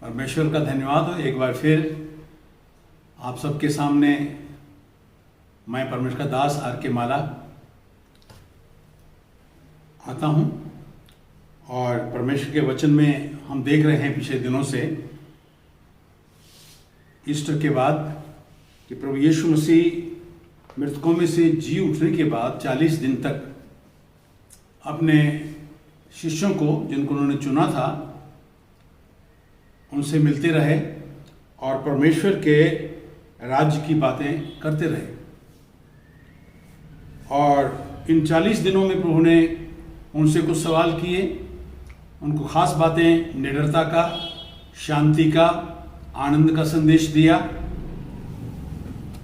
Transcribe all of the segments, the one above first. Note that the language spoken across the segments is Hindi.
परमेश्वर का धन्यवाद हो। एक बार फिर आप सबके सामने मैं परमेश्वर का दास आर के माला आता हूं और परमेश्वर के वचन में हम देख रहे हैं पिछले दिनों से ईस्टर के बाद कि प्रभु यीशु मसीह मृतकों में से जी उठने के बाद 40 दिन तक अपने शिष्यों को, जिनको उन्होंने चुना था, उनसे मिलते रहे और परमेश्वर के राज्य की बातें करते रहे। और इन 40 दिनों में प्रभु ने उनसे कुछ सवाल किए, उनको खास बातें, निडरता का, शांति का, आनंद का संदेश दिया।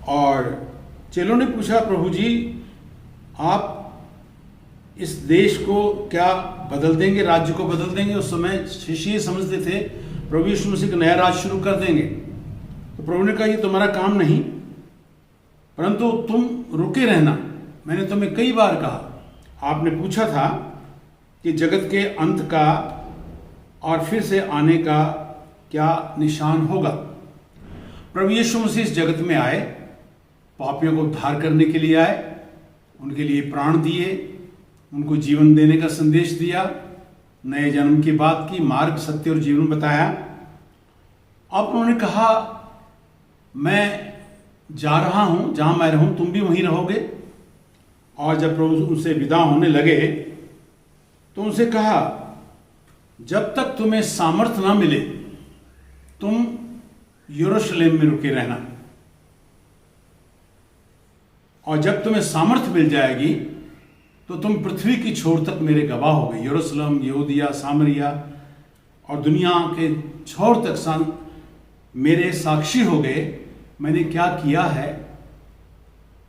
और चेलों ने पूछा, प्रभु जी आप इस देश को क्या बदल देंगे, राज्य को बदल देंगे? उस समय शिष्य ये समझते थे प्रभु यीशु मसीह का नया राज्य शुरू कर देंगे। तो प्रभु ने कहा, ये तुम्हारा काम नहीं, परंतु तुम रुके रहना। मैंने तुम्हें कई बार कहा, आपने पूछा था कि जगत के अंत का और फिर से आने का क्या निशान होगा। प्रभु यीशु मसीह इस जगत में आए, पापियों को उद्धार करने के लिए आए, उनके लिए प्राण दिए, उनको जीवन देने का संदेश दिया, नए जन्म की बात की, मार्ग, सत्य और जीवन बताया। अब उन्होंने कहा, मैं जा रहा हूं, जहां मैं रहूं तुम भी वहीं रहोगे। और जब प्रभु उनसे विदा होने लगे तो उनसे कहा, जब तक तुम्हें सामर्थ ना मिले तुम यरूशलेम में रुके रहना, और जब तुम्हें सामर्थ मिल जाएगी तो तुम पृथ्वी की छोर तक मेरे गवाह हो गए। यरूशलेम, यहूदिया, सामरिया और दुनिया के छोर तक मेरे साक्षी हो गए। मैंने क्या किया है,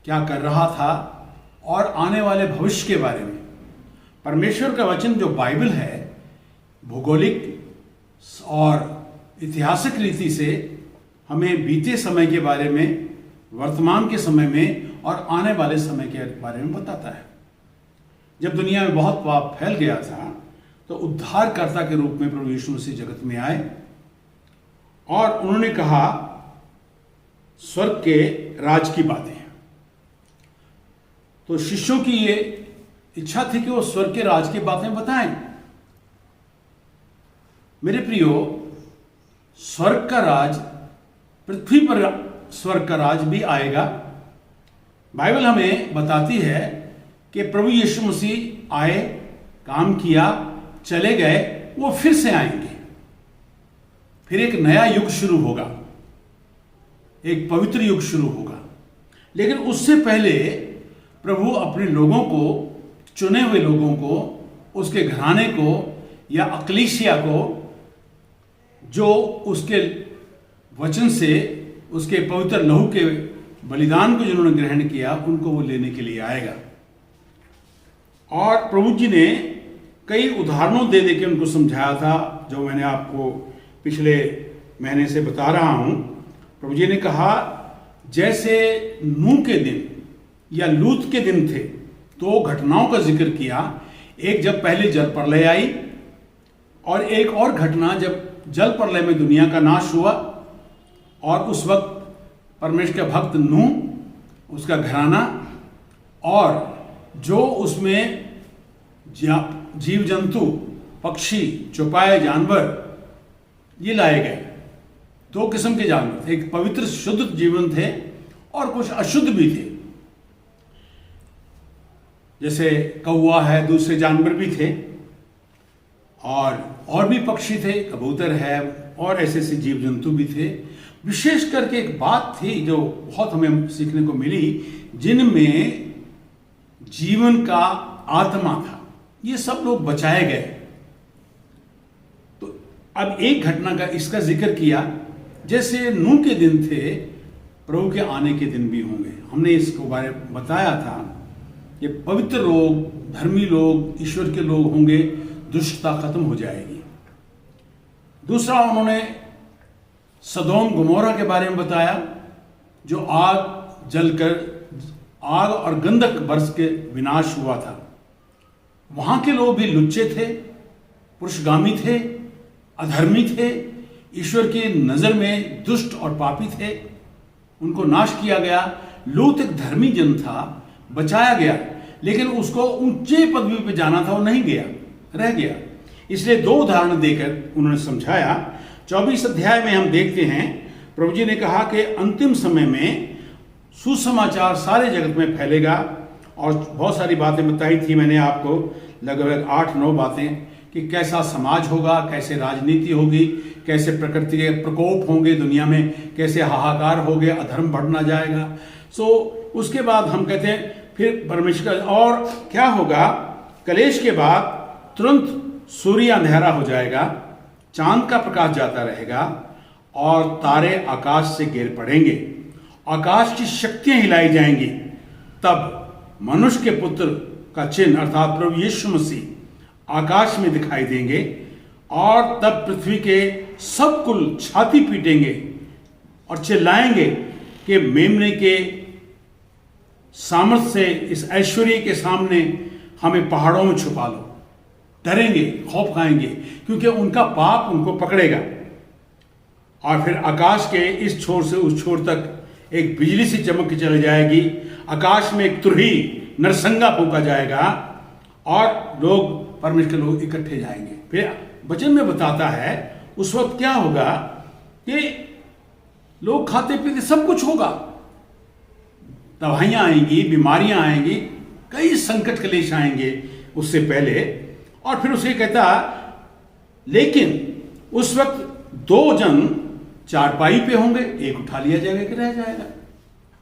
क्या कर रहा था और आने वाले भविष्य के बारे में। परमेश्वर का वचन जो बाइबल है, भौगोलिक और ऐतिहासिक रीति से हमें बीते समय के बारे में, वर्तमान के समय में और आने वाले समय के बारे में बताता है। जब दुनिया में बहुत पाप फैल गया था तो उद्धारकर्ता के रूप में प्रभु यीशु मसीह जगत में आए और उन्होंने कहा, स्वर्ग के राज की बातें। तो शिष्यों की ये इच्छा थी कि वो स्वर्ग के राज की बातें बताएं। मेरे प्रियो, स्वर्ग का राज, पृथ्वी पर स्वर्ग का राज भी आएगा। बाइबल हमें बताती है कि प्रभु यीशु मसीह आए, काम किया, चले गए, वो फिर से आएंगे। फिर एक नया युग शुरू होगा, एक पवित्र युग शुरू होगा। लेकिन उससे पहले प्रभु अपने लोगों को, चुने हुए लोगों को, उसके घराने को या अक्लीसिया को, जो उसके वचन से, उसके पवित्र लहू के बलिदान को जिन्होंने ग्रहण किया, उनको वो लेने के लिए आएगा। और प्रभु जी ने कई उदाहरणों दे के उनको समझाया था, जो मैंने आपको पिछले महीने से बता रहा हूं। प्रभु जी ने कहा, जैसे नूह के दिन या लूत के दिन थे, दो घटनाओं का जिक्र किया। एक जब पहले जल प्रलय आई, और एक और घटना जब जल प्रलय में दुनिया का नाश हुआ और उस वक्त परमेश्वर का भक्त नूह, उसका घराना और जो उसमें जीव जंतु, पक्षी, चौपाए जानवर, ये लाए गए। दो किस्म के जानवर थे, एक पवित्र शुद्ध जीवन थे और कुछ अशुद्ध भी थे, जैसे कौवा है, दूसरे जानवर भी थे और भी पक्षी थे, कबूतर है, और ऐसे ऐसे जीव जंतु भी थे। विशेष करके एक बात थी जो बहुत हमें सीखने को मिली, जिनमें जीवन का आत्मा था। ये सब लोग बचाए गए। तो अब एक घटना का इसका जिक्र किया, जैसे नूह के दिन थे, प्रभु के आने के दिन भी होंगे। हमने इसको बारे में बताया था कि पवित्र लोग, धर्मी लोग, ईश्वर के लोग होंगे, दुष्टता खत्म हो जाएगी। दूसरा, उन्होंने सदोम गमोरा के बारे में बताया, जो आग जलकर, आग और गंधक बरस के विनाश हुआ था। वहां के लोग भी लुच्चे थे, पुरुषगामी थे, अधर्मी थे, ईश्वर की नज़र में दुष्ट और पापी थे, उनको नाश किया गया। लूत एक धर्मी जन था, बचाया गया, लेकिन उसको ऊंचे पदवी पे जाना था, वो नहीं गया, रह गया। इसलिए दो उदाहरण देकर उन्होंने समझाया। 24 अध्याय में हम देखते हैं प्रभु जी ने कहा कि अंतिम समय में सुसमाचार सारे जगत में फैलेगा, और बहुत सारी बातें बताई थी मैंने आपको, लगभग 8-9 बातें, कि कैसा समाज होगा, कैसे राजनीति होगी, कैसे प्रकृति के प्रकोप होंगे दुनिया में, कैसे हाहाकार होंगे, अधर्म बढ़ना जाएगा। उसके बाद हम कहते हैं फिर परमेश्वर, और क्या होगा, कलेश के बाद तुरंत सूर्य अंधेरा हो जाएगा, चांद का प्रकाश जाता रहेगा, और तारे आकाश से गिर पड़ेंगे, आकाश की शक्तियां हिलाई जाएंगी। तब मनुष्य के पुत्र का चिन्ह अर्थात प्रभु यीशु मसीह आकाश में दिखाई देंगे, और तब पृथ्वी के सब कुल छाती पीटेंगे और चिल्लाएंगे कि मेमने के सामर्थ से इस ऐश्वर्य के सामने हमें पहाड़ों में छुपा लो। डरेंगे, खौफ खाएंगे, क्योंकि उनका पाप उनको पकड़ेगा। और फिर आकाश के इस छोर से उस छोर तक एक बिजली सी चमक के चली जाएगी, आकाश में एक तुरही नरसंगा फूंका जाएगा, और लोग, परमेश्वर के लोग इकट्ठे जाएंगे। फिर वचन में बताता है उस वक्त क्या होगा कि लोग खाते पीते सब कुछ होगा, दवाइयां आएंगी, बीमारियां आएंगी, कई संकट क्लेश आएंगे उससे पहले। और फिर उसे कहता, लेकिन उस वक्त 2 जन चारपाई पे होंगे, एक उठा लिया जाएगा, एक रह जाएगा।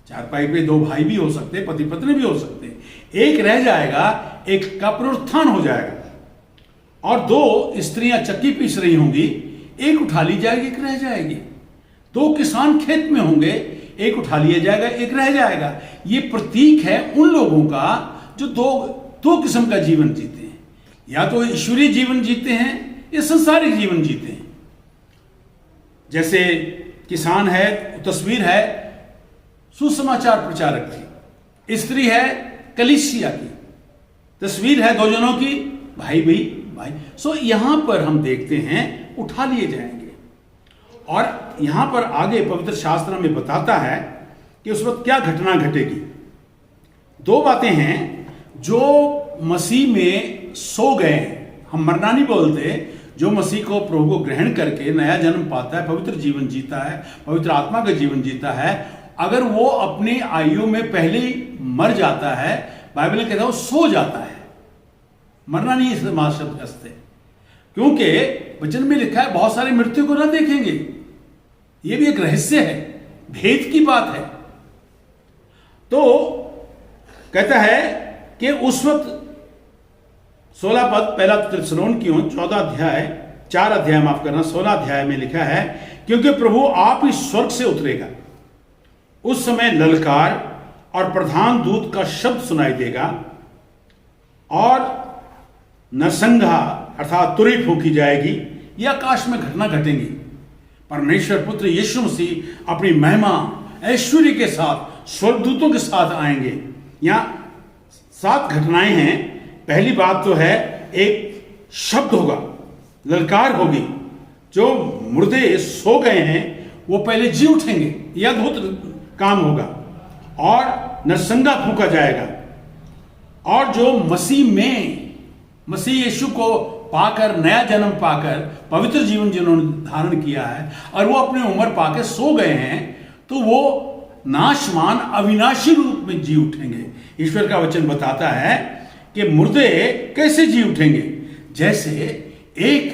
चारपाई पे 2 भाई भी हो सकते, पति पत्नी भी हो सकते, एक रह जाएगा, एक का पुनरुत्थान हो जाएगा। और 2 स्त्रियां चक्की पीस रही होंगी, एक उठा ली जाएगी, एक रह जाएगी। 2 किसान खेत में होंगे, एक उठा लिया जाएगा, एक रह जाएगा। ये प्रतीक है उन लोगों का जो दो किस्म का जीवन जीते हैं, या तो ईश्वरीय जीवन जीते हैं या संसारिक जीवन जीते हैं। जैसे किसान है, तस्वीर है सुसमाचार प्रचारक की, स्त्री है कलीसिया की, तस्वीर है 2 जनों की, भाई भाई। यहां पर हम देखते हैं उठा लिए जाएंगे। और यहां पर आगे पवित्र शास्त्र में बताता है कि उस वक्त क्या घटना घटेगी। 2 बातें हैं, जो मसीह में सो गए हैं, हम मरना नहीं बोलते, जो मसीह को, प्रभु को ग्रहण करके नया जन्म पाता है, पवित्र जीवन जीता है, पवित्र आत्मा का जीवन जीता है, अगर वो अपनी आयु में पहले ही मर जाता है, बाइबल कहता है वो सो जाता है। मरना नहीं इस्तेमाल शब्द हंसते, क्योंकि वचन में लिखा है बहुत सारे मृत्यु को न देखेंगे। यह भी एक रहस्य है, भेद की बात है। तो कहता है कि उस वक्त 16 पद, पहला थिस्सलुनीकियों 14 अध्याय 4 अध्याय माफ करना 16 अध्याय में लिखा है, क्योंकि प्रभु आप ही स्वर्ग से उतरेगा, उस समय ललकार और प्रधान दूत का शब्द सुनाई देगा, और नरसंगा अर्थात तुरही फूंकी जाएगी। यह आकाश में घटना घटेंगी। परमेश्वर पुत्र यीशु मसीह अपनी महिमा ऐश्वर्य के साथ स्वर्गदूतों के साथ आएंगे। यहां 7 घटनाएं हैं। पहली बात तो है, एक शब्द होगा, ललकार होगी, जो मुर्दे सो गए हैं वो पहले जी उठेंगे, यह अद्भुत काम होगा। और नरसंगा फूंका जाएगा, और जो मसीह यीशु को पाकर, नया जन्म पाकर, पवित्र जीवन जिन्होंने धारण किया है और वो अपनी उम्र पाकर सो गए हैं, तो वो नाशवान अविनाशी रूप में जी उठेंगे। ईश्वर का वचन बताता है कि मुर्दे कैसे जी उठेंगे, जैसे एक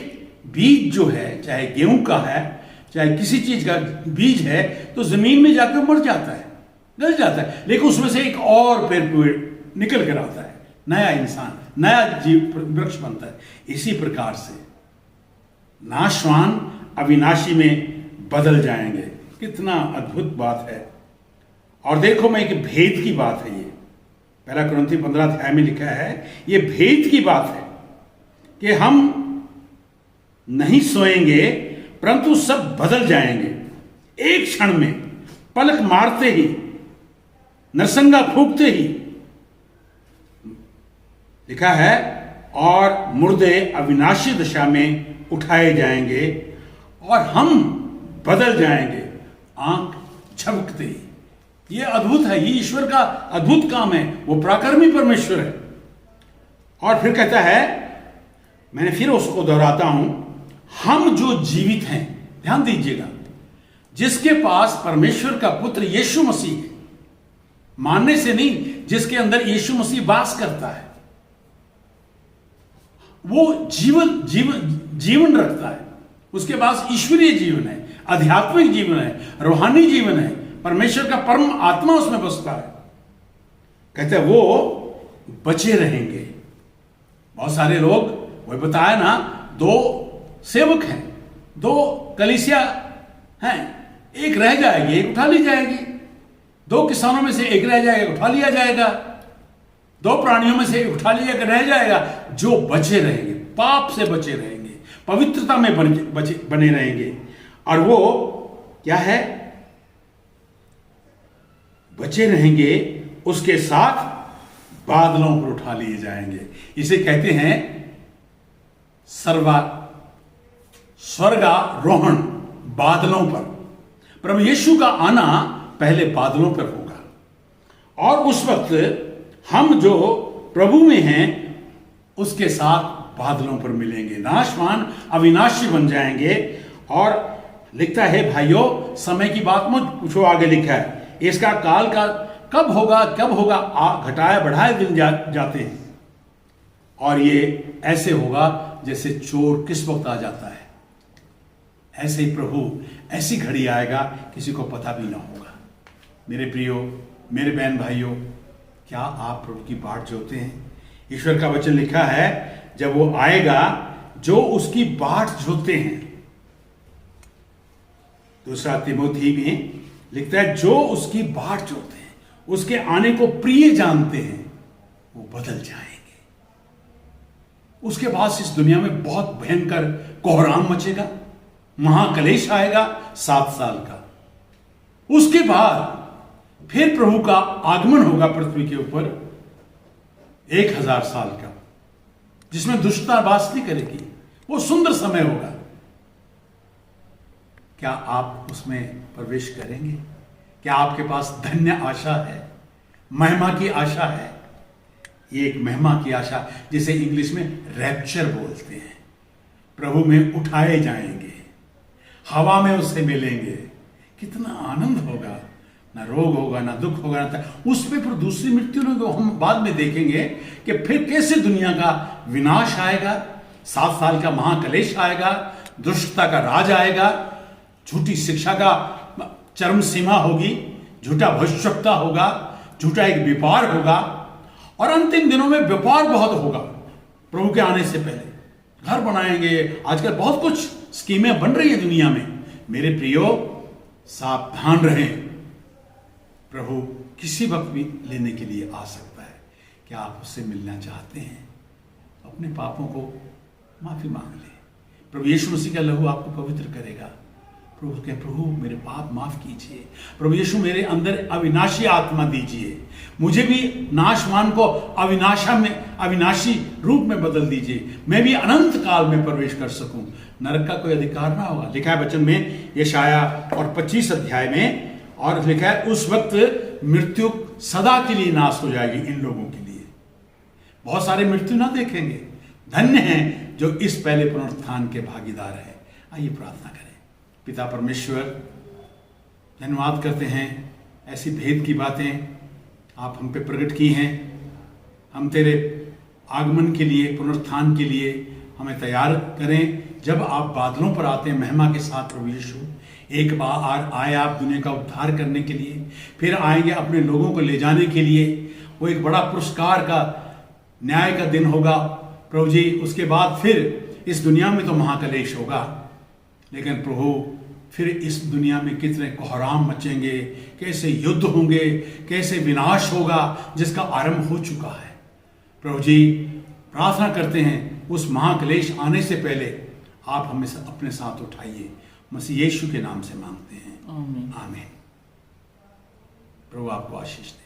बीज जो है, चाहे गेहूं का है, चाहे किसी चीज का बीज है, तो जमीन में जाकर मर जाता है, गल जाता है, लेकिन उसमें से एक और पेड़ निकल कर आता है, नया इंसान, नया जीव वृक्ष बनता है। इसी प्रकार से नाशवान अविनाशी में बदल जाएंगे। कितना अद्भुत बात है। और देखो, मैं एक भेद की बात है, ये 1 कुरिन्थियों 15 अध्याय में लिखा है, ये भेद की बात है कि हम नहीं सोएंगे, परंतु सब बदल जाएंगे एक क्षण में, पलक मारते ही, नरसंगा फूंकते ही। लिखा है, और मुर्दे अविनाशी दशा में उठाए जाएंगे, और हम बदल जाएंगे आंख झपकते ही। ये अद्भुत है, ये ईश्वर का अद्भुत काम है, वो पराक्रमी परमेश्वर है। और फिर कहता है, मैंने फिर उसको दोहराता हूं, हम जो जीवित हैं, ध्यान दीजिएगा, जिसके पास परमेश्वर का पुत्र यीशु मसीह है, मानने से नहीं, जिसके अंदर यीशु मसीह वास करता है, वो जीवन रखता है। उसके पास ईश्वरीय जीवन है, आध्यात्मिक जीवन है, रूहानी जीवन है, परमेश्वर का परम आत्मा उसमें बसता है। कहते हैं वो बचे रहेंगे। बहुत सारे लोग, वही बताया ना, 2 सेवक हैं, 2 कलीसिया हैं, एक रह जाएगी, एक उठा ली जाएगी। 2 किसानों में से एक रह जाएगा, उठा लिया जाएगा। 2 प्राणियों में से एक उठा लिया रह जाएगा। जो बचे रहेंगे, पाप से बचे रहेंगे, पवित्रता में बने रहेंगे। और वो क्या है? बचे रहेंगे, उसके साथ बादलों पर उठा लिए जाएंगे। इसे कहते हैं स्वर्गारोहण, बादलों पर। प्रभु यीशु का आना पहले बादलों पर होगा और उस वक्त हम जो प्रभु में हैं उसके साथ बादलों पर मिलेंगे, नाशवान अविनाशी बन जाएंगे। और लिखता है, भाइयों, समय की बात मत पूछो, आगे लिखा है, इसका काल का कब होगा घटाया बढ़ाए दिन जाते हैं। और ये ऐसे होगा जैसे चोर किस वक्त आ जाता है, ऐसे ही प्रभु, ऐसी घड़ी आएगा किसी को पता भी ना होगा। मेरे प्रियो, मेरे बहन भाइयों, क्या आप प्रभु की बाट जोते हैं? ईश्वर का वचन लिखा है, जब वो आएगा जो उसकी बाट जोते हैं। 2 तिमोथी में लिखता है, जो उसकी बाट जोते हैं, उसके आने को प्रिय जानते हैं, वो बदल जाएंगे। उसके बाद इस दुनिया में बहुत भयंकर कोहराम मचेगा, महाकलेश आएगा 7 साल का। उसके बाद फिर प्रभु का आगमन होगा पृथ्वी के ऊपर 1000 साल का, जिसमें दुष्टता वास नहीं करेगी। वो सुंदर समय होगा। क्या आप उसमें प्रवेश करेंगे? क्या आपके पास धन्य आशा है, महिमा की आशा है? ये एक महिमा की आशा, जिसे इंग्लिश में रैप्चर बोलते हैं। प्रभु में उठाए जाएंगे, हवा में उससे मिलेंगे। कितना आनंद होगा, ना रोग होगा, ना दुख होगा, ना उस पे फिर दूसरी मृत्यु नहीं। हम बाद में देखेंगे कि फिर कैसे दुनिया का विनाश आएगा, 7 साल का महाकलेश आएगा, दुष्टता का राज आएगा, झूठी शिक्षा का चरम सीमा होगी, झूठा भविष्यवक्ता होगा, झूठा एक व्यापार होगा। और अंतिम दिनों में व्यापार बहुत होगा प्रभु के आने से पहले। घर बनाएंगे, आजकल बहुत कुछ स्कीमें बन रही है दुनिया में। मेरे प्रियो, सावधान रहें, प्रभु किसी वक्त भी लेने के लिए आ सकता है। क्या आप उससे मिलना चाहते हैं? अपने पापों को माफी मांग लें। प्रभु यीशु मसीह का लहू आपको पवित्र करेगा। प्रभु कहे, प्रभु मेरे पाप माफ कीजिए। प्रभु यीशु मेरे अंदर अविनाशी आत्मा दीजिए, मुझे भी नाशवान को अविनाशी रूप में बदल दीजिए, मैं भी अनंत काल में प्रवेश कर सकूं, नरक का कोई अधिकार ना होगा। लिखा है वचन में, यशाया और 25 अध्याय में, और लिखा है उस वक्त मृत्यु सदा के लिए नाश हो जाएगी इन लोगों के लिए। बहुत सारे मृत्यु ना देखेंगे। धन्य हैं जो इस पहले पुनरुत्थान के भागीदार हैं। आइए प्रार्थना करें। पिता परमेश्वर, धन्यवाद करते हैं ऐसी भेद की बातें आप हम पे प्रकट की हैं। हम तेरे आगमन के लिए, पुनरुत्थान के लिए हमें तैयार करें। जब आप बादलों पर आते हैं महिमा के साथ प्रभु यीशु, एक बार आए आप दुनिया का उद्धार करने के लिए, फिर आएंगे अपने लोगों को ले जाने के लिए। वो एक बड़ा पुरस्कार का, न्याय का दिन होगा प्रभु जी। उसके बाद फिर इस दुनिया में तो महाकलेश होगा, लेकिन प्रभु फिर इस दुनिया में कितने कोहराम मचेंगे, कैसे युद्ध होंगे, कैसे विनाश होगा जिसका आरंभ हो चुका है। प्रभु जी, प्रार्थना करते हैं उस महाकलेश आने से पहले आप हमें अपने साथ उठाइए। मसीह यीशु के नाम से मांगते हैं, आमीन। प्रभु आपको आशीष दे।